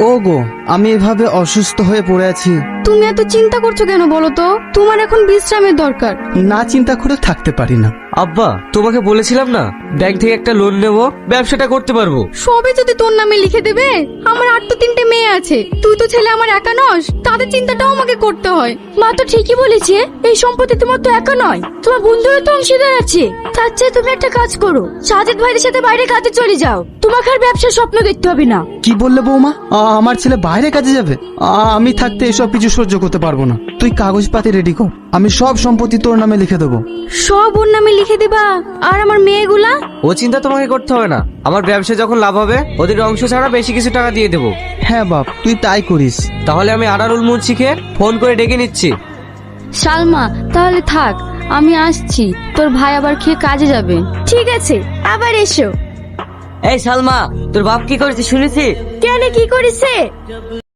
ওগো, আমি এভাবে অসুস্থ হয়ে পড়ে আছি। তুমি এত চিন্তা করছো কেন বলো তো? তোমার এখন বিশ্রামের দরকার। না চিন্তা করে থাকতে পারি না। আব্বা, তোমাকে বলেছিলাম না ব্যাংক থেকে একটা লোন নেব, ব্যবসাটা করতে পারবো। সবে যদি তোর নামে লিখে দেবে? আমার আর তো 3টে মেয়ে আছে, তুই তো ছেলে আমার একা নস, তাদের চিন্তাটাও আমাকে করতে হয়। মা তো ঠিকই বলেছে, এই সম্পত্তি তোমার তো একা নয়, তোমার বন্ধুরা তো অংশীদার আছে। তার চেয়ে তুমি একটা কাজ করো, সাজিদ ভাইয়ের সাথে বাইরে কাজে চলে যাও, তোমাকে আর ব্যবসার স্বপ্ন দেখতে হবে না। কি বললে বৌমা? আমার ছেলে বাইরে কাজে যাবে? আমি থাকতে এসব কিছু সহ্য করতে পারবো না। তুই কাগজপাতি রেডি কর, আমি সব সম্পত্তি তোর নামে লিখে দেবো। সব ওর নামে লিখে দিবা? আর আমার মেয়েগুলা? ও চিন্তা তোমাকে করতে হবে না, আমার ব্যবসা যখন লাভ হবে ওদের অংশ ছাড়া বেশি কিছু টাকা দিয়ে দেবো। হ্যাঁ বাপ, তুই তাই করিস। তাহলে আমি আনারুল মুন্সিকে ফোন করে ডেকে নিচ্ছি। সালমা, তাহলে থাক, আমি আসছি, তোর ভাই আবার খেয়ে কাজে যাবে। ঠিক আছে, আবার এসো। এই সালমা, তোর বাপ কি করেছে শুনেছি? কেন, কি করেছে?